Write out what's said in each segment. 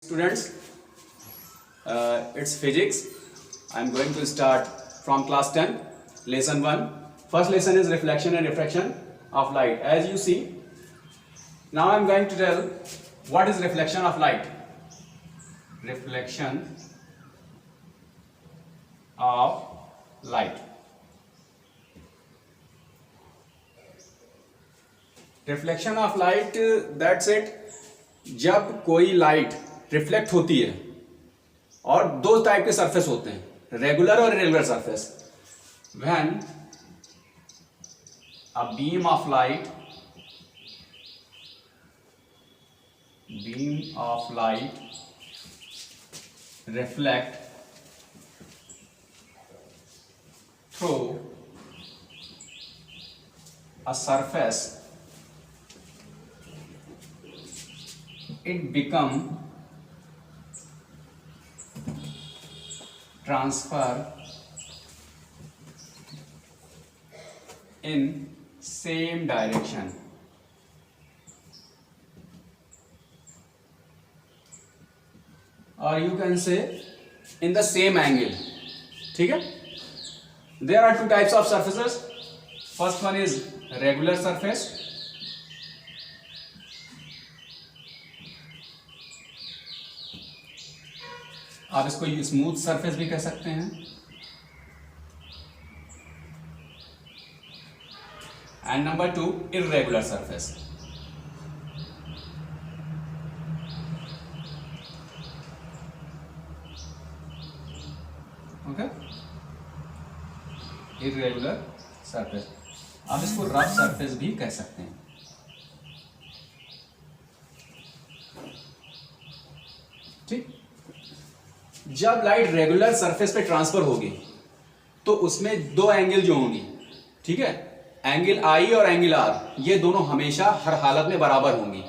Students, it's physics. I'm going to start from class 10, lesson 1. First lesson is reflection and refraction of light. As you see, now I'm going to tell what is reflection of light. Reflection of light. Reflection of light, that's it. जब कोई light reflect होती है, और दो type के surface होते हैं, regular और irregular surface. When a beam of light reflect through a surface, it become transfer in same direction. Or you can say in the same angle. ठीक है? There are two types of surfaces. First one is regular surface. आप इसको smooth surface भी कह सकते हैं. And number 2, irregular surface. Okay, irregular surface. आप इसको रफ सरफेस भी कह सकते हैं. ठीक. जब लाइट रेगुलर सरफेस पे ट्रांसफर होगी तो उसमें दो एंगल जो होंगी, ठीक है, एंगल आई और एंगल आर, ये दोनों हमेशा हर हालत में बराबर होंगी.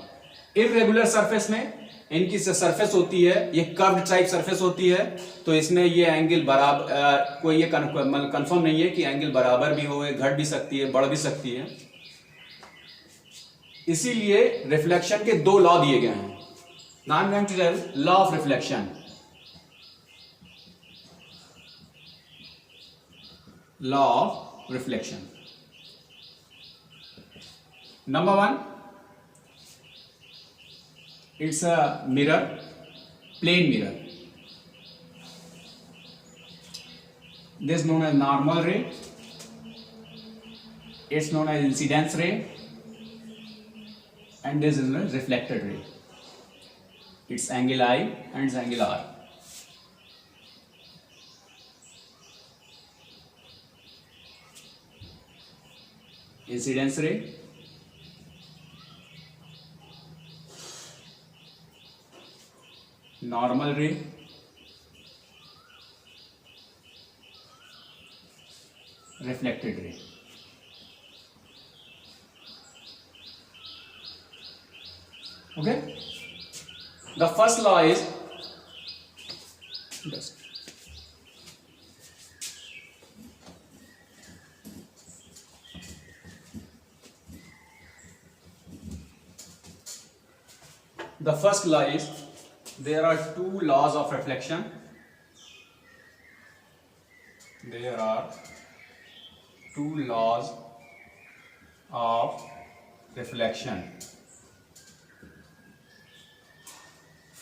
इररेगुलर सरफेस में इनकी सरफेस होती है, ये कर्व्ड टाइप सरफेस होती है, तो इसमें ये एंगल बराबर, कोई ये कंफर्म नहीं है कि एंगल बराबर भी हो, घट भी सकती है, बढ़ भी सकती है. इसीलिए रिफ्लेक्शन के दो लॉ दिए गए हैं. Now I am going to tell law of reflection. Law of reflection. Number 1, it's a mirror, plane mirror. This is known as normal ray. It's known as incidence ray, and this is known as reflected ray. It's angle I and it's angle R. Incidence ray, normal ray, reflected ray. Okay, the first law is the first law is there are two laws of reflection. There are two laws of reflection.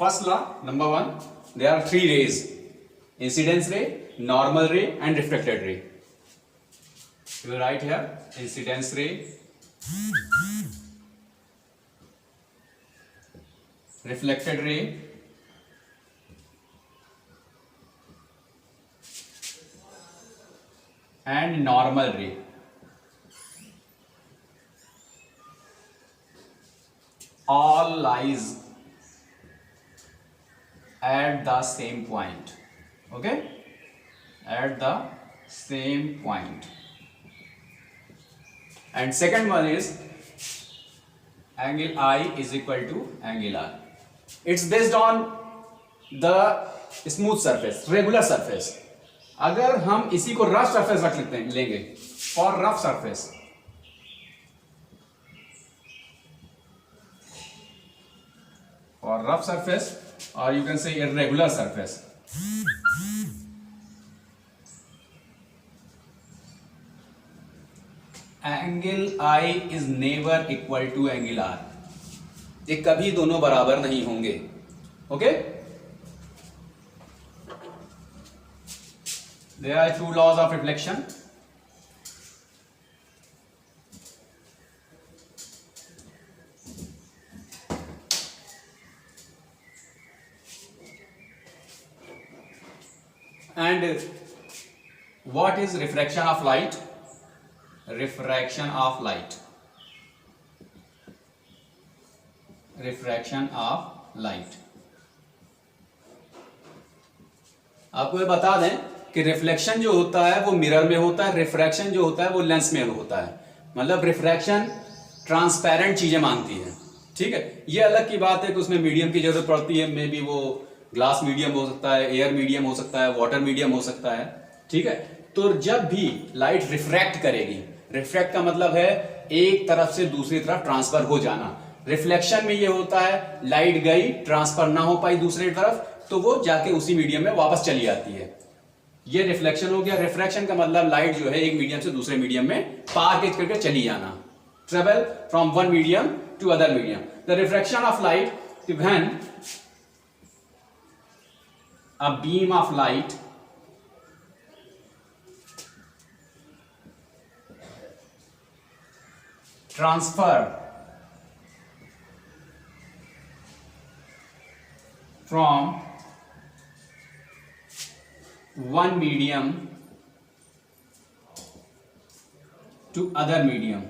First law, number 1, there are three rays: incidence ray, normal ray and reflected ray. You will write here incidence ray, reflected ray, and normal ray. All lies at the same point. Okay, at the same point. And second one is angle I is equal to angle R. It's based on the smooth surface, regular surface. अगर हम इसी को rough surface रख लेंगे, for rough surface, for rough surface or you can say irregular surface. Angle I is never equal to angle R. ये कभी दोनों बराबर नहीं होंगे. Okay? There are two laws of reflection. And what is refraction of light? Refraction of light. Refraction of light. आपको ये बता दें कि रिफ्लेक्शन जो होता है वो मिरर में होता है, रिफ्रैक्शन जो होता है वो लेंस में होता है. मतलब रिफ्रैक्शन ट्रांसपेरेंट चीजें मांगती है. ठीक है, ये अलग की बात है कि उसमें मीडियम की जरूरत पड़ती है. मे बी वो ग्लास मीडियम हो सकता है, एयर मीडियम हो सकता है, वाटर मीडियम हो सकता है. ठीक है, तो जब भी लाइट रिफ्रैक्ट करेगी, रिफ्रैक्ट का मतलब है एक तरफ से दूसरी तरफ ट्रांसफर हो जाना. रिफ्लेक्शन में ये होता है लाइट गई, ट्रांसफर ना हो पाई दूसरी तरफ, तो वो जाके उसी मीडियम में वापस चली जाती है. ये रिफ्लेक्शन हो गया. रिफ्रैक्शन का मतलब लाइट जो है एक मीडियम से दूसरे मीडियम में पार करके चली जाना. Travel from one medium to other medium. The refraction of light when a beam of light transfer from one medium to other medium.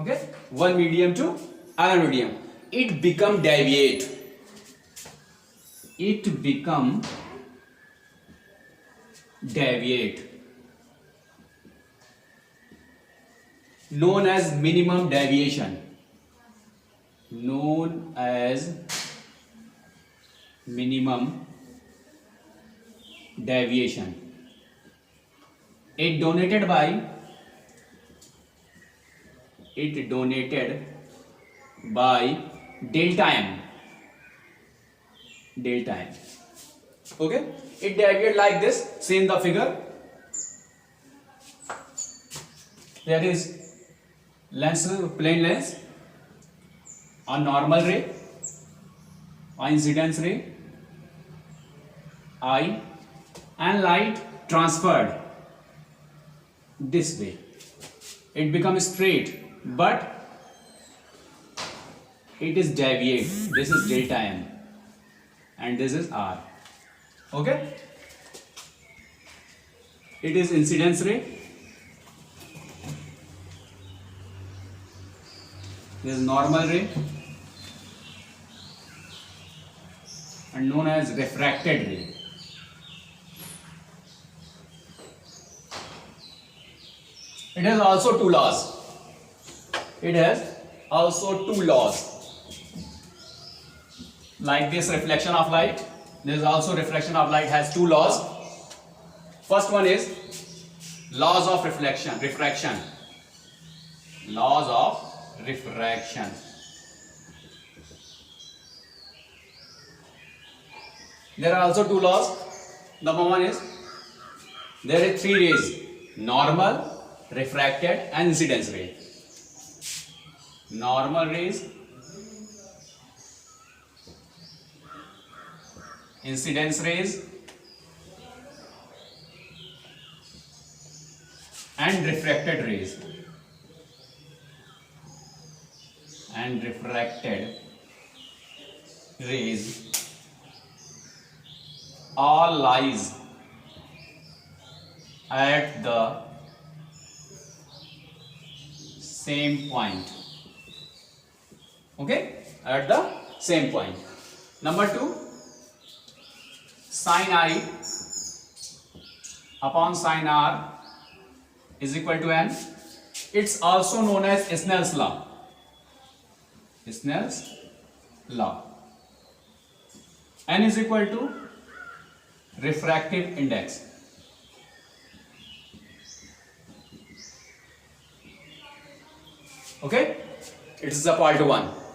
Okay, one medium to other medium, it become deviate. It become deviate, known as minimum deviation. Known as minimum deviation. It donated by delta m. Delta m. Okay, it deviated like this. See in the figure, there is lens, plane lens, a normal ray, a incidence ray I, and light transferred this way. It becomes straight, but it is deviate. This is delta m and this is r. Okay, it is incidence ray, this is normal ray, and known as refracted ray. It has also two laws. It has also two laws. Like this reflection of light, there is also reflection of light has two laws. First one is laws of refraction. Laws of refraction. There are also two laws. Number one is there are three rays: normal, refracted, and incidence ray. Normal rays, incidence rays, and refracted rays. And refracted rays all lies at the same point. Okay, at the same point. Number two, sin I upon sin R is equal to n. It's also known as Snell's law. Snell's law. N is equal to refractive index. Okay, it's the part 1.